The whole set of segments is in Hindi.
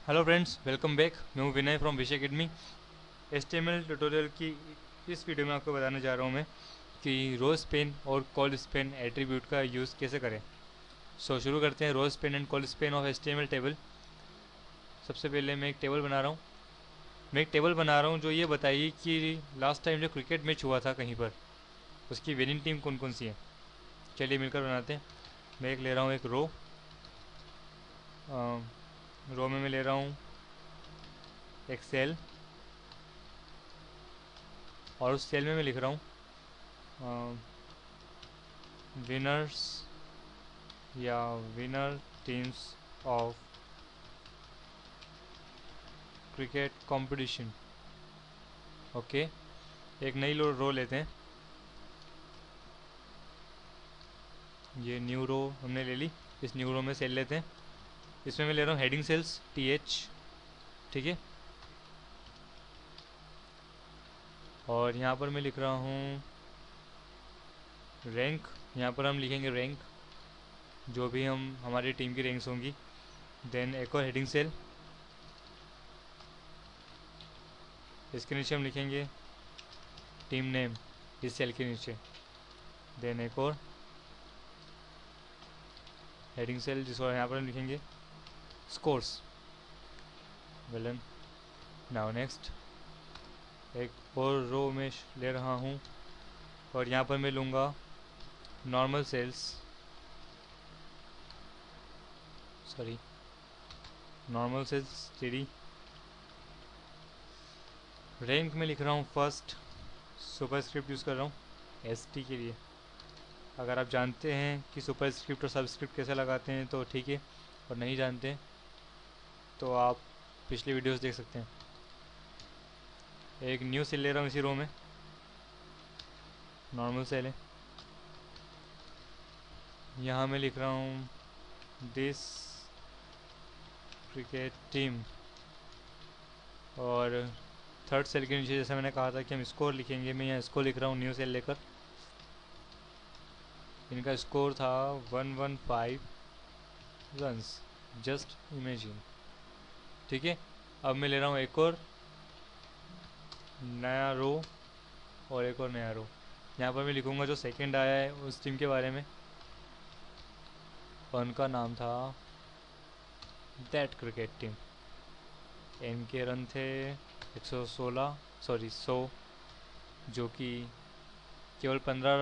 Hello friends, welcome back. मैं हूं Vinay from Wish Academy. HTML tutorial की इस वीडियो में आपको बताने जा रहा हूं मैं कि रो स्पेन और कॉल स्पेन एट्रीब्यूट का यूज़ कैसे करें। शुरू करते हैं row span and col span of HTML table. सबसे पहले मैं एक टेबल बना रहा हूँ। जो ये बताइए कि लास्ट टाइम जो क्रिकेट मैच हुआ था कहीं पर, उसकी विनिंग टीम कौन कौन सी है। चलिए मिलकर बनाते हैं। मैं एक ले रहा हूँ, एक रो में मैं ले रहा हूँ एक सेल, और उस सेल में मैं लिख रहा हूँ विनर्स या winner teams of cricket competition. Okay, एक नई रो लेते हैं। ये न्यू रो हमने ले ली। इस न्यू रो में सेल लेते हैं। इसमें मैं ले रहा हूँ हेडिंग सेल्स TH। ठीक है, और यहाँ पर मैं लिख रहा हूँ रैंक। यहाँ पर हम लिखेंगे रैंक, जो भी हमारी टीम की रैंक्स होंगी। देन एक और हेडिंग सेल, इसके नीचे हम लिखेंगे टीम नेम, इस सेल के नीचे। देन एक और हेडिंग सेल, जिसको यहाँ पर हम लिखेंगे scores. Well done. Now next, एक और रो में ले रहा हूँ, और यहाँ पर मैं लूँगा normal sales, sorry normal sales TD। Rank में लिख रहा हूँ फर्स्ट, सुपरस्क्रिप्ट यूज़ कर रहा हूँ ST के लिए। अगर आप जानते हैं कि सुपरस्क्रिप्ट और सबस्क्रिप्ट कैसे लगाते हैं तो ठीक है, और नहीं जानते हैं तो आप पिछली वीडियोस देख सकते हैं। एक न्यू सेल ले रहा हूँ इसी रो में, नॉर्मल सेल है। यहाँ मैं लिख रहा हूँ दिस क्रिकेट टीम, और थर्ड सेल के नीचे जैसे मैंने कहा था कि हम स्कोर लिखेंगे, मैं यहाँ स्कोर लिख रहा हूँ न्यू सेल लेकर। इनका स्कोर था 115 रन्स, जस्ट इमेजिन। ठीक है, अब मैं ले रहा हूँ एक और नया रो, और एक और नया रो। यहाँ पर मैं लिखूँगा जो सेकंड आया है उस टीम के बारे में, और उनका नाम था दैट क्रिकेट टीम। इनके रन थे 116, सॉरी 100, जो कि केवल 15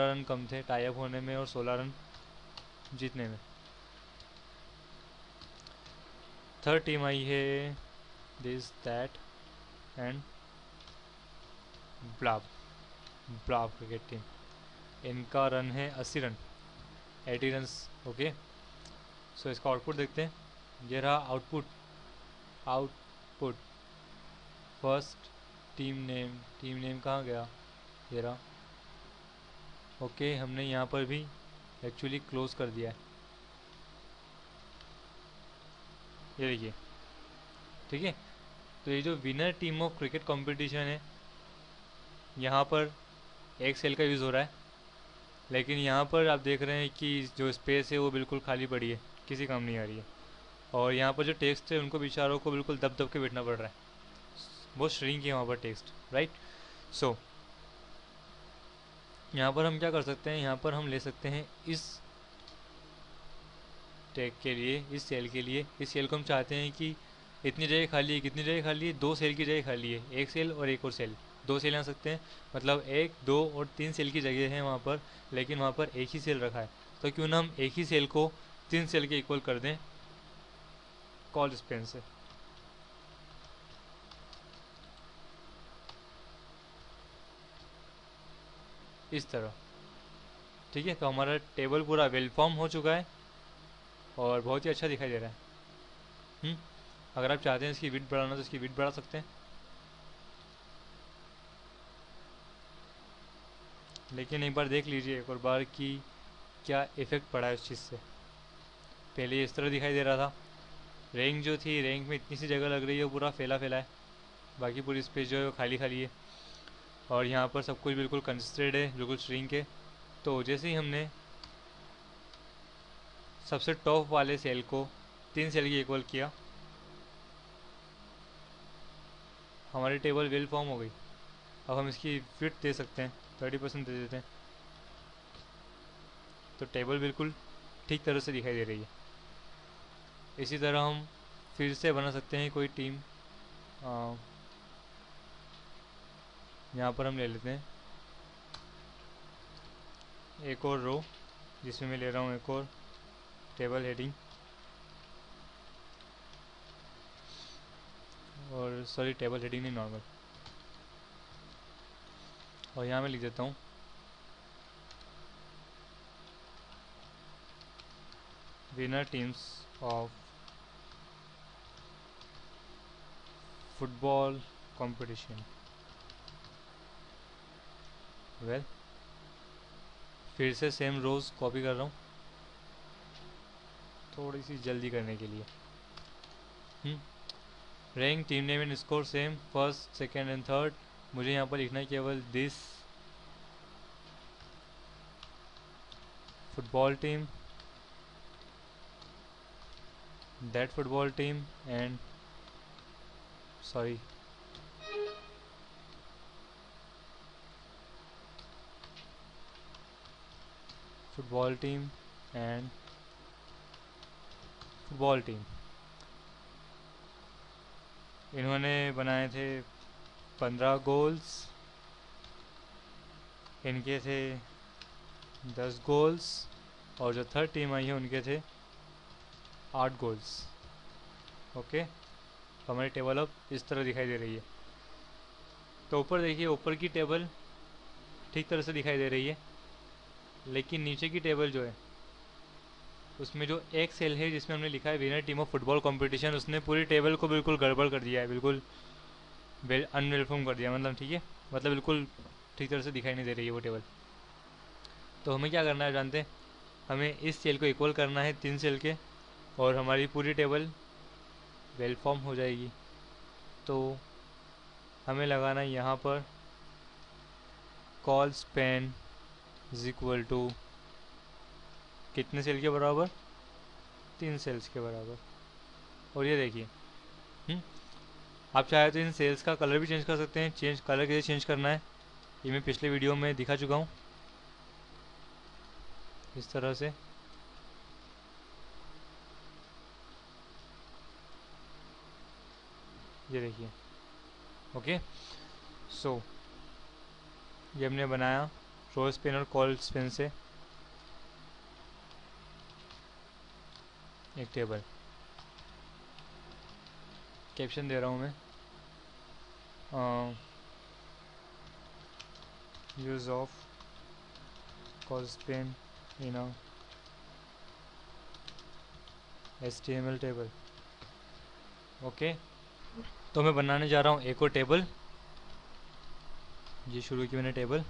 रन कम थे टाई अप होने में और 16 रन जीतने में। थर्ड टीम आई है this that and blah, blah cricket team. इनका रन है 80 रन, 80 रन। ओके, सो इसका आउटपुट देखते हैं। ये रहा output. Output first team name कहाँ गया, ये रहा। ओके, हमने यहाँ पर भी एक्चुअली क्लोज कर दिया है, ये देखिए। ठीक है, तो ये जो winner team of cricket competition है, यहाँ पर एक सेल का यूज़ हो रहा है, लेकिन यहाँ पर आप देख रहे हैं कि जो स्पेस है वो बिल्कुल खाली पड़ी है, किसी काम नहीं आ रही है। और यहाँ पर जो टेक्स्ट है उनको बेचारों को बिल्कुल दब दब के बैठना पड़ रहा है, बहुत श्रिंक है वहाँ पर टेक्स्ट, राइट। सो यहाँ पर हम क्या कर सकते हैं, यहाँ पर हम ले सकते हैं इस टैग के लिए, इस सेल के लिए। इस सेल को हम चाहते हैं कि इतनी जगह खाली है, कितनी जगह खाली है, 2 सेल की जगह खाली है, एक सेल और एक और सेल, 2 सेल आ सकते हैं। मतलब 1, 2 और 3 सेल की जगह है वहाँ पर, लेकिन वहाँ पर एक ही सेल रखा है। तो क्यों ना हम एक ही सेल को 3 सेल के इक्वल कर दें कॉल स्पेन से। इस तरह, ठीक है। तो हमारा टेबल पूरा वेल फॉर्म हो चुका है और बहुत ही अच्छा दिखाई दे रहा है। अगर आप चाहते हैं इसकी विड्थ बढ़ाना तो इसकी विड्थ बढ़ा सकते हैं, लेकिन एक बार देख लीजिए एक और बार कि क्या इफ़ेक्ट पड़ा है उस चीज़ से। पहले इस तरह दिखाई दे रहा था, रैंक जो थी, रैंक में इतनी सी जगह लग रही है, वो पूरा फैला फैला है, बाकी पूरी स्पेस जो है वो खाली खाली है। और यहाँ पर सब कुछ बिल्कुल कंसिस्टेड है, बिल्कुल श्रिंक है। तो जैसे ही हमने सबसे टॉप वाले सेल को 3 सेल की इक्वल किया, हमारी टेबल वेल फॉर्म हो गई। अब हम इसकी फिट दे सकते हैं, 30% दे देते हैं, तो टेबल बिल्कुल ठीक तरह से दिखाई दे रही है। इसी तरह हम फिर से बना सकते हैं कोई टीम। यहाँ पर हम ले लेते हैं एक और रो, जिसमें मैं ले रहा हूँ एक और टेबल हेडिंग, और सॉरी टेबल हेडिंग नहीं, नॉर्मल। और यहाँ मैं लिख देता हूँ winner teams of football competition. Well, फिर से सेम रोज कॉपी कर रहा हूँ थोड़ी सी जल्दी करने के लिए। Rank, team name and score same, first second and third. मुझे यहाँ पर लिखना है केवल this football team, that football team and sorry football team and football team. इन्होंने बनाए थे 15 गोल्स, इनके थे 10 गोल्स, और जो थर्ड टीम आई है उनके थे 8 गोल्स। ओके, हमारी टेबल अब इस तरह दिखाई दे रही है। तो ऊपर देखिए, ऊपर की टेबल ठीक तरह से दिखाई दे रही है, लेकिन नीचे की टेबल जो है उसमें जो एक सेल है जिसमें हमने लिखा है winner team of football competition, उसने पूरी टेबल को बिल्कुल गड़बड़ कर दिया है, बिल्कुल अनवेलफॉर्म कर दिया, मतलब ठीक है, मतलब बिल्कुल ठीक तरह से दिखाई नहीं दे रही है वो टेबल। तो हमें क्या करना है जानते हैं, हमें इस सेल को इक्वल करना है 3 सेल के, और हमारी पूरी टेबल वेल फॉर्म हो जाएगी। तो हमें लगाना है यहाँ पर colspan is equal to कितने सेल के बराबर, 3 सेल्स के बराबर। और ये देखिए, आप चाहे तो इन सेल्स का कलर भी चेंज कर सकते हैं। कलर कैसे चेंज करना है ये मैं पिछले वीडियो में दिखा चुका हूँ, इस तरह से। ये देखिए, ओके। सो ये हमने बनाया रोज पेन और कॉल पेन से एक टेबल। कैप्शन दे रहा हूँ मैं, use of call pain in a HTML table. Okay, तो मैं बनाने जा रहा हूँ एक और टेबल। ये शुरू की मैंने टेबल,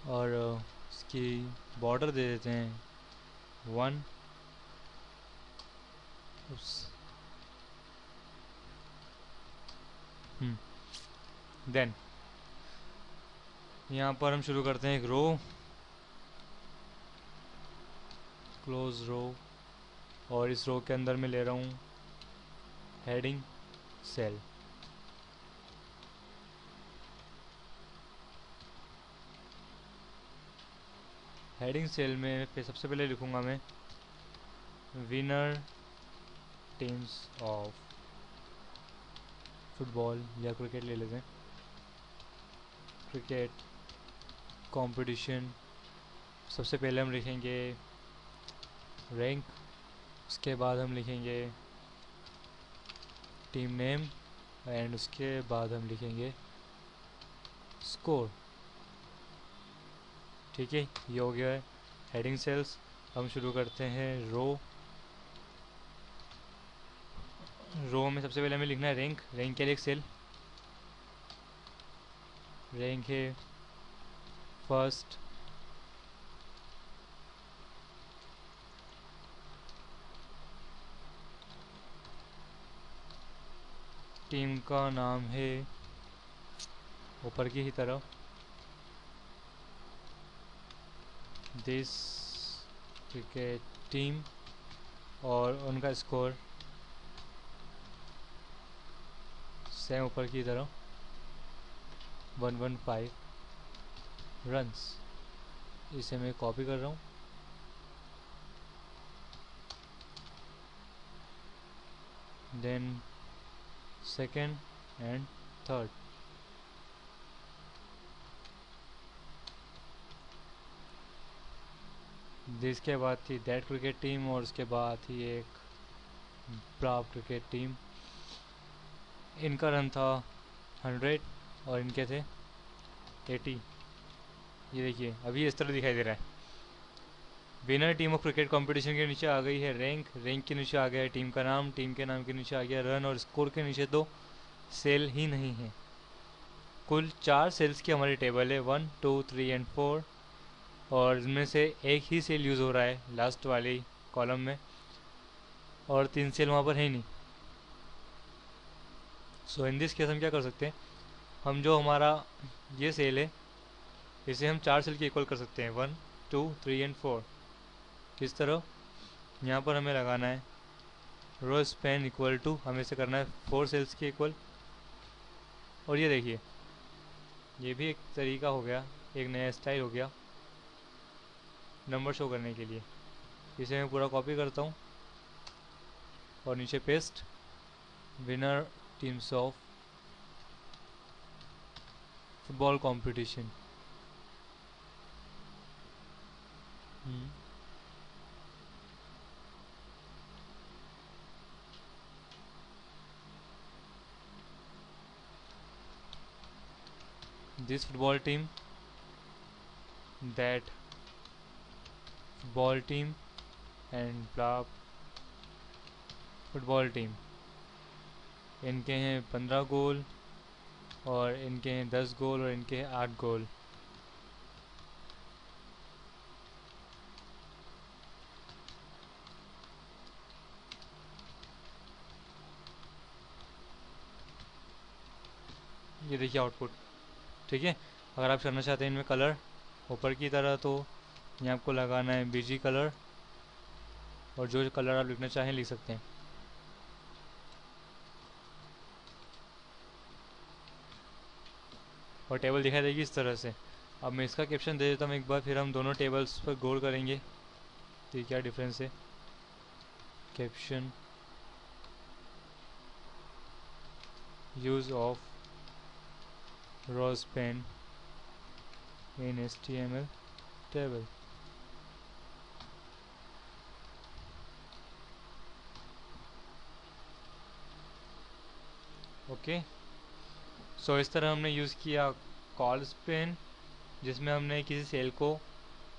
और इसकी बॉर्डर दे देते हैं 1। देन यहाँ पर हम शुरू करते हैं एक रो, क्लोज रो, और इस रो के अंदर मैं ले रहा हूँ हेडिंग सेल। हेडिंग सेल में सबसे पहले लिखूँगा मैं विनर टीम्स ऑफ फुटबॉल या क्रिकेट ले लेते हैं, क्रिकेट कंपटीशन। सबसे पहले हम लिखेंगे रैंक, उसके बाद हम लिखेंगे टीम नेम, एंड उसके बाद हम लिखेंगे स्कोर। ठीक है, ये हो गया है हेडिंग सेल्स। हम शुरू करते हैं रो। रो में सबसे पहले हमें लिखना है रैंक। रैंक के लिए एक सेल, रैंक है फर्स्ट, टीम का नाम है ऊपर की ही तरफ दिस क्रिकेट टीम, और उनका स्कोर सेम ऊपर की तरफ 115 रन्स। इसे मैं कॉपी कर रहा हूँ। Then second and third. जिसके बाद थी दैट क्रिकेट टीम और उसके बाद थी एक ब्राव क्रिकेट टीम। इनका रन था 100 और इनके थे 80। ये देखिए अभी इस तरह दिखाई दे रहा है। Winner team of cricket competition के नीचे आ गई है रैंक, रैंक के नीचे आ गया है टीम का नाम, टीम के नाम के नीचे आ गया रन और स्कोर के नीचे तो सेल ही नहीं है। कुल 4 सेल्स की हमारी टेबल है 1, 2, 3 एंड 4 और इनमें से एक ही सेल यूज़ हो रहा है लास्ट वाली कॉलम में और 3 सेल वहाँ पर है नहीं। सो इन दिस केस हम क्या कर सकते हैं, हम जो हमारा ये सेल है इसे हम 4 सेल के इक्वल कर सकते हैं 1, 2, 3 एंड 4। किस तरह, यहाँ पर हमें लगाना है रो स्पैन इक्वल टू, हमें इसे करना है 4 सेल्स के इक्वल। और ये देखिए ये भी एक तरीका हो गया, एक नया स्टाइल हो गया नंबर शो करने के लिए। इसे मैं पूरा कॉपी करता हूँ और नीचे paste winner teams of football competition. this football team, that football team and blah football team. इनके हैं 15 गोल और इनके हैं 10 गोल और इनके हैं 8 गोल। ये देखिए आउटपुट। ठीक है, अगर आप करना चाहते हैं इनमें कलर ऊपर की तरह तो यहाँ आपको लगाना है बीजी कलर और जो कलर आप लिखना चाहें लिख सकते हैं। और टेबल दिखाई देगी इस तरह से। अब मैं इसका कैप्शन दे देता हूँ एक बार, फिर हम दोनों टेबल्स पर गौर करेंगे तो क्या डिफरेंस है। Caption use of row span in HTML table. Okay, so इस तरह हमने यूज़ किया कॉल स्पेन जिसमें हमने किसी सेल को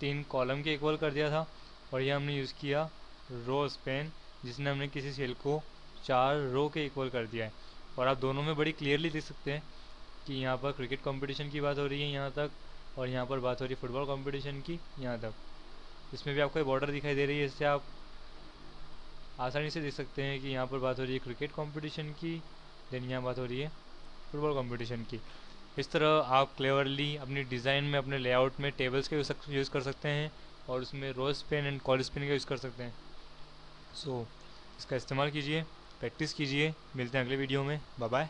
3 कॉलम के इक्वल कर दिया था, और यह हमने यूज़ किया रो स्पेन जिसने हमने किसी सेल को 4 रो के इक्वल कर दिया है। और आप दोनों में बड़ी क्लियरली देख सकते हैं कि यहाँ पर क्रिकेट कंपटीशन की बात हो रही है यहाँ तक, और यहाँ पर बात हो रही है फुटबॉल कंपटीशन की यहाँ तक। इसमें भी आपको एक बॉर्डर दिखाई दे रही है, इससे आप आसानी से देख सकते हैं कि यहाँ पर बात हो रही है क्रिकेट कंपटीशन की, देन यहाँ बात हो रही है फुटबॉल कंपटीशन की। इस तरह आप क्लेवरली अपनी डिज़ाइन में, अपने लेआउट में टेबल्स का यूज़ कर सकते हैं और उसमें रोज पेन एंड कॉल स्पेन का यूज़ कर सकते हैं। सो इसका इस्तेमाल कीजिए, प्रैक्टिस कीजिए। मिलते हैं अगले वीडियो में। Bye bye.